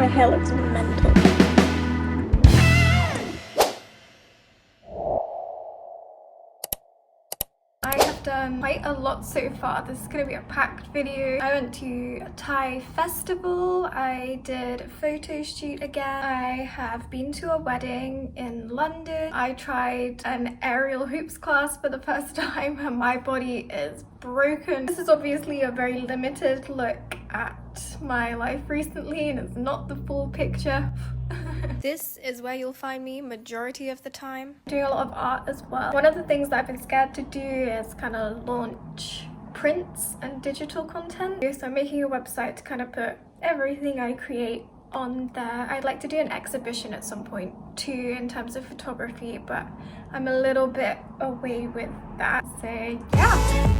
My hair looks mental. I have done quite a lot so far. This is going to be a packed video. I went to a Thai festival. I did a photo shoot again. I have been to a wedding in London. I tried an aerial hoops class for the first time and my body is broken. This is obviously a very limited look at my life recently and it's not the full picture. This is where you'll find me majority of the time. Doing a lot of art as well. One of the things that I've been scared to do is kind of launch prints and digital content. So I'm making a website to kind of put everything I create on there. I'd like to do an exhibition at some point too in terms of photography, but I'm a little bit away with that. So yeah.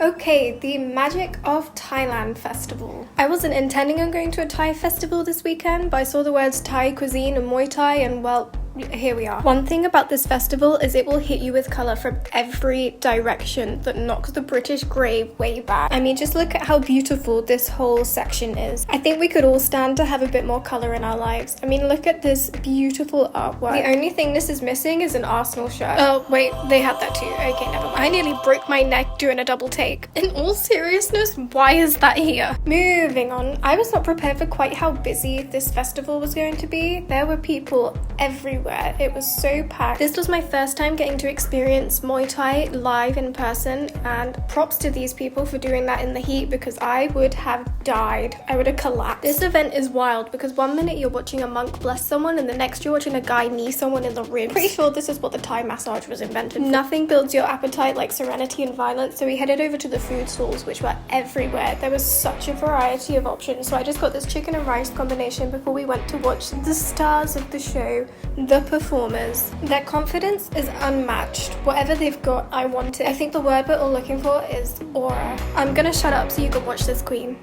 Okay, the Magic of Thailand festival. I wasn't intending on going to a Thai festival this weekend, but I saw the words Thai cuisine and Muay Thai and well, here we are. One thing about this festival is it will hit you with colour from every direction that knocks the British grey way back. I mean, just look at how beautiful this whole section is. I think we could all stand to have a bit more colour in our lives. I mean, look at this beautiful artwork. The only thing this is missing is an Arsenal shirt. Oh, wait, they had that too. Okay, never mind. I nearly broke my neck doing a double take. In all seriousness, why is that here? Moving on. I was not prepared for quite how busy this festival was going to be. There were people everywhere. It was so packed. This was my first time getting to experience Muay Thai live in person, and props to these people for doing that in the heat because I would have died. I would have collapsed. This event is wild because one minute you're watching a monk bless someone and the next you're watching a guy knee someone in the ribs. Pretty sure this is what the Thai massage was invented for. Nothing builds your appetite like serenity and violence, so we headed over to the food stalls which were everywhere. There was such a variety of options, so I just got this chicken and rice combination before we went to watch the stars of the show, the performers. Their confidence is unmatched. Whatever they've got, I want it. I think the word we're all looking for is aura. I'm gonna shut up so you can watch this queen.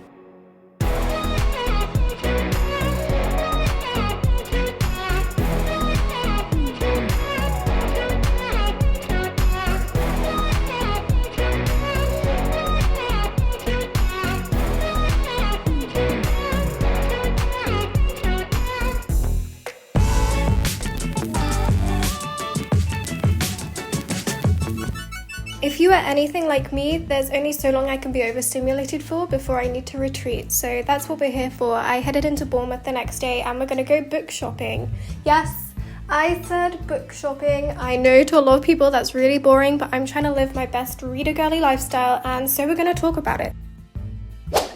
If you are anything like me, there's only so long I can be overstimulated for before I need to retreat, so that's what we're here for. I headed into Bournemouth the next day and we're gonna go book shopping. Yes, I said book shopping. I know to a lot of people that's really boring, but I'm trying to live my best reader girly lifestyle, and so we're gonna talk about it.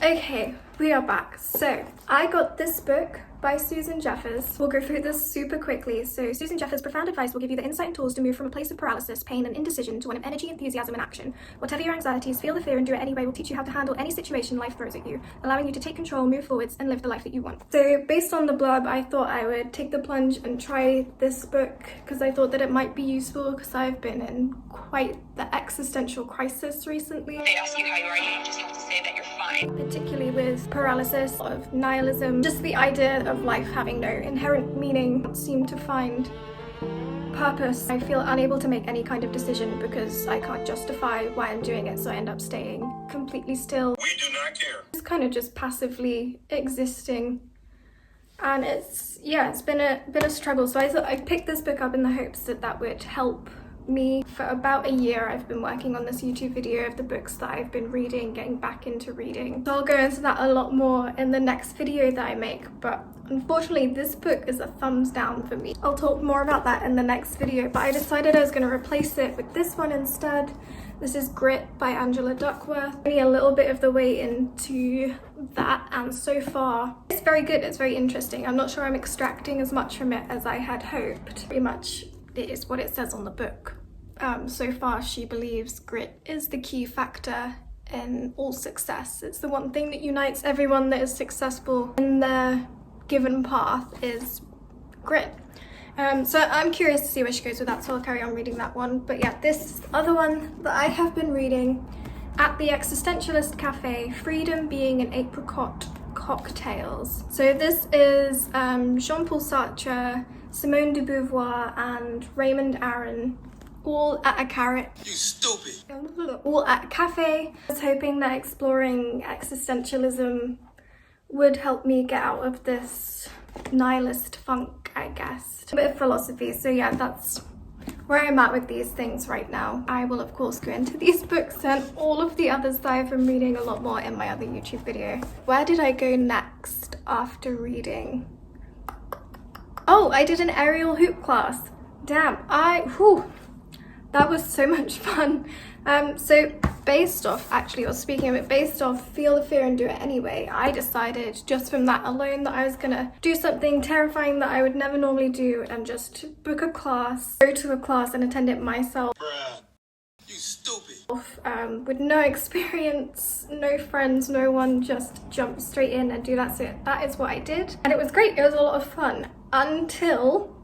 Okay, we are back. So I got this book by Susan Jeffers. We'll go through this super quickly. So Susan Jeffers' profound advice will give you the insight and tools to move from a place of paralysis, pain and indecision to one of energy, enthusiasm and action. Whatever your anxieties, feel the fear and do it anyway will teach you how to handle any situation life throws at you, allowing you to take control, move forwards and live the life that you want. So based on the blurb, I thought I would take the plunge and try this book because I thought that it might be useful because I've been in quite the existential crisis recently. They ask you how you are, you just have to say that you're fine. Particularly with paralysis, of nihilism, just the idea of life having no inherent meaning, seem to find purpose. I feel unable to make any kind of decision because I can't justify why I'm doing it, so I end up staying completely still. We do not care. It's kind of just passively existing, and it's been a struggle. So I thought I picked this book up in the hopes that that would help me. For about a year I've been working on this YouTube video of the books that I've been reading, getting back into reading. So I'll go into that a lot more in the next video that I make, but unfortunately this book is a thumbs down for me. I'll talk more about that in the next video, but I decided I was going to replace it with this one instead. This is Grit by Angela Duckworth. Only a little bit of the way into that, and so far it's very good, it's very interesting. I'm not sure I'm extracting as much from it as I had hoped. Pretty much it is what it says on the book. So far she believes grit is the key factor in all success. It's the one thing that unites everyone that is successful in their given path is grit. So I'm curious to see where she goes with that, so I'll carry on reading that one. But yeah, this other one that I have been reading, At the Existentialist Cafe, Freedom Being an Apricot Cocktails. So this is Jean-Paul Sartre, Simone de Beauvoir and Raymond Aron all at a carrot. You stupid. All at a cafe. I was hoping that exploring existentialism would help me get out of this nihilist funk, I guess. A bit of philosophy, so yeah, that's where I'm at with these things right now. I will of course go into these books and all of the others that I've been reading a lot more in my other YouTube video. Where did I go next after reading? Oh, I did an aerial hoop class. Damn, that was so much fun. So based off, actually, or speaking of it, based off Feel the Fear and Do It Anyway, I decided just from that alone that I was gonna do something terrifying that I would never normally do and just book a class, go to a class and attend it myself. Bruh, you stupid. With no experience, no friends, no one, just jump straight in and do that. So that is what I did. And it was great, it was a lot of fun until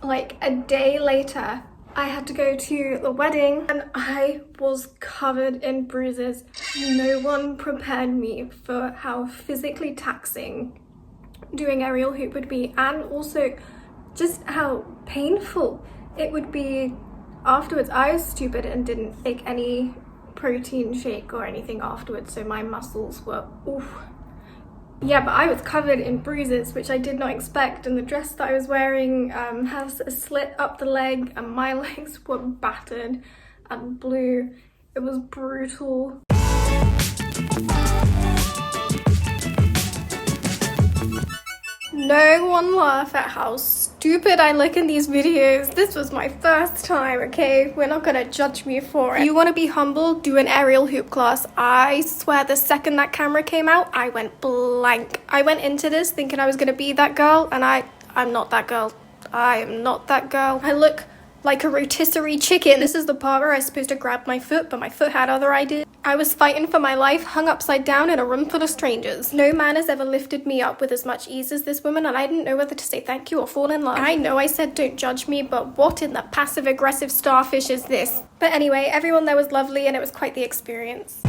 like a day later. I had to go to the wedding and I was covered in bruises. No one prepared me for how physically taxing doing aerial hoop would be, and also just how painful it would be afterwards. I was stupid and didn't take any protein shake or anything afterwards, so my muscles were oof. Yeah, but I was covered in bruises, which I did not expect, and the dress that I was wearing has a slit up the leg and my legs were battered and blue. It was brutal. No one laugh at how stupid I look in these videos. This was my first time, okay? We're not gonna judge me for it. You wanna be humble? Do an aerial hoop class. I swear the second that camera came out, I went blank. I went into this thinking I was gonna be that girl, and I'm not that girl. I am not that girl. I look like a rotisserie chicken. This is the part where I was supposed to grab my foot, but my foot had other ideas. I was fighting for my life, hung upside down in a room full of strangers. No man has ever lifted me up with as much ease as this woman, and I didn't know whether to say thank you or fall in love. I know I said don't judge me, but what in the passive-aggressive starfish is this? But anyway, everyone there was lovely and it was quite the experience.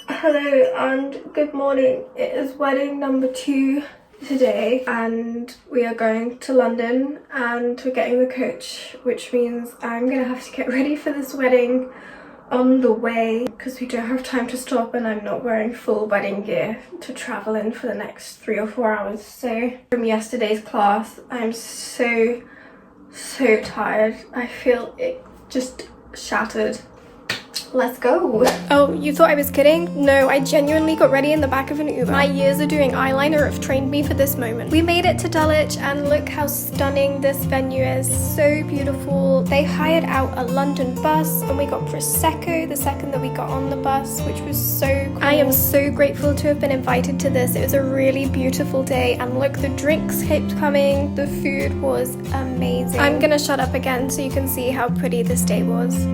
Hello and good morning. It is wedding number 2 today and we are going to London and we're getting the coach, which means I'm gonna have to get ready for this wedding on the way because we don't have time to stop, and I'm not wearing full wedding gear to travel in for the next 3 or 4 hours. So from yesterday's class, I'm so tired. I feel it just shattered. Let's go. Oh, you thought I was kidding? No, I genuinely got ready in the back of an Uber. My years of doing eyeliner have trained me for this moment. We made it to Dulwich and look how stunning this venue is. So beautiful. They hired out a London bus and we got Prosecco the second that we got on the bus, which was so cool. I am so grateful to have been invited to this. It was a really beautiful day, and look, the drinks kept coming. The food was amazing. I'm gonna shut up again so you can see how pretty this day was.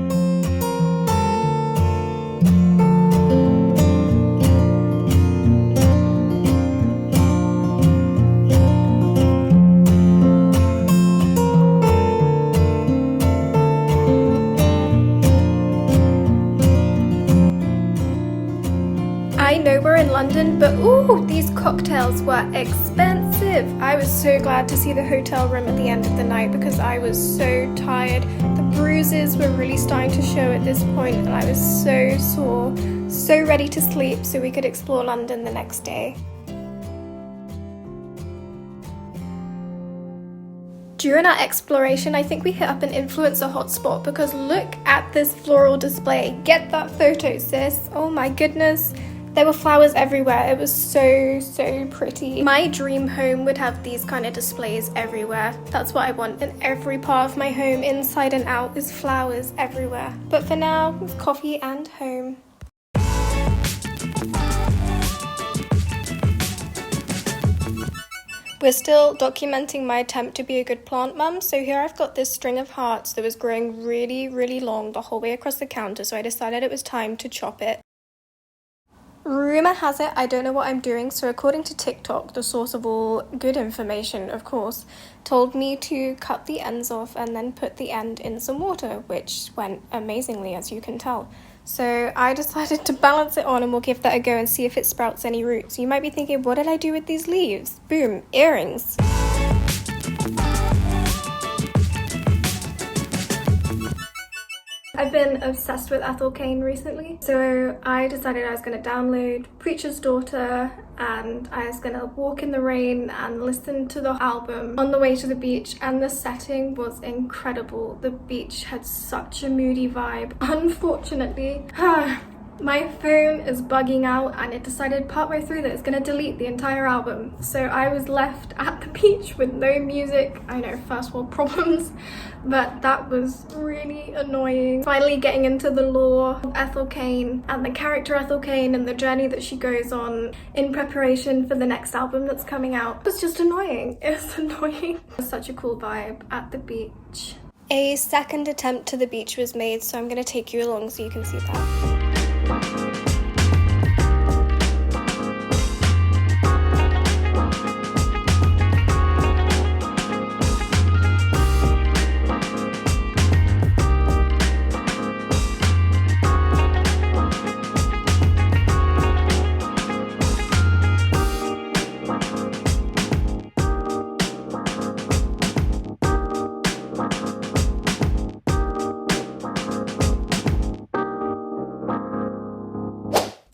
I know we're in London, but ooh, these cocktails were expensive. I was so glad to see the hotel room at the end of the night because I was so tired. The bruises were really starting to show at this point and I was so sore, so ready to sleep so we could explore London the next day. During our exploration, I think we hit up an influencer hotspot because look at this floral display. Get that photo, sis. Oh my goodness. There were flowers everywhere. It was so pretty. My dream home would have these kind of displays everywhere. That's what I want in every part of my home, inside and out, is flowers everywhere. But for now, it's coffee and home. We're still documenting my attempt to be a good plant mum, so here I've got this string of hearts that was growing really long the whole way across the counter, so I decided it was time to chop it. Rumour has it I don't know what I'm doing, so according to TikTok, the source of all good information, of course, told me to cut the ends off and then put the end in some water, which went amazingly, as you can tell. So I decided to balance it on and we'll give that a go and see if it sprouts any roots. You might be thinking, what did I do with these leaves? Boom, earrings. I've been obsessed with Ethel Cain recently, so I decided I was going to download Preacher's Daughter and I was going to walk in the rain and listen to the album on the way to the beach, and the setting was incredible. The beach had such a moody vibe. Unfortunately, my phone is bugging out and it decided partway through that it's going to delete the entire album. So I was left at the beach with no music. I know, first world problems, but that was really annoying. Finally getting into the lore of Ethel Cain and the character Ethel Cain and the journey that she goes on in preparation for the next album that's coming out. It was just annoying. It was annoying. It was such a cool vibe at the beach. A second attempt to the beach was made, so I'm going to take you along so you can see that.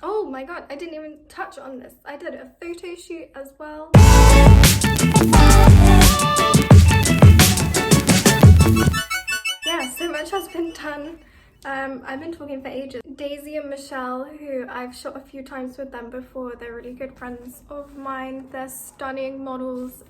Oh my god, I didn't even touch on this. I did a photo shoot as well. Yeah, so much has been done. I've been talking for ages. Daisy and Michelle, who I've shot a few times with them before, they're really good friends of mine. They're stunning models,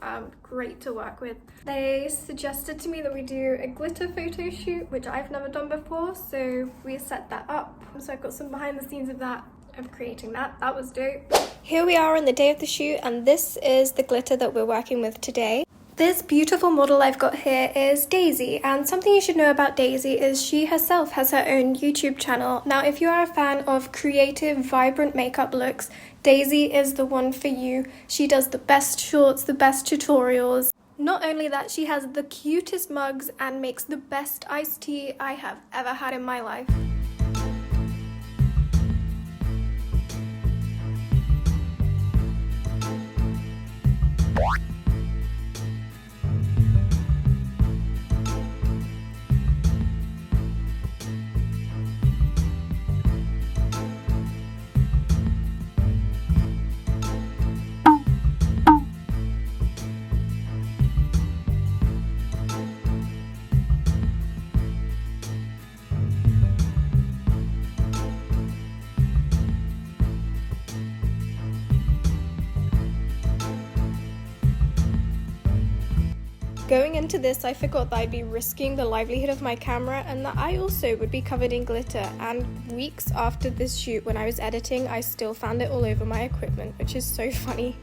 great to work with. They suggested to me that we do a glitter photo shoot, which I've never done before, so we set that up. So I've got some behind the scenes of that, of creating that. That was dope. Here we are on the day of the shoot, and this is the glitter that we're working with today. This beautiful model I've got here is Daisy, and something you should know about Daisy is she herself has her own YouTube channel. Now, if you are a fan of creative, vibrant makeup looks, Daisy is the one for you. She does the best shorts, the best tutorials. Not only that, she has the cutest mugs and makes the best iced tea I have ever had in my life. Going into this, I forgot that I'd be risking the livelihood of my camera and that I also would be covered in glitter, and weeks after this shoot when I was editing, I still found it all over my equipment, which is so funny.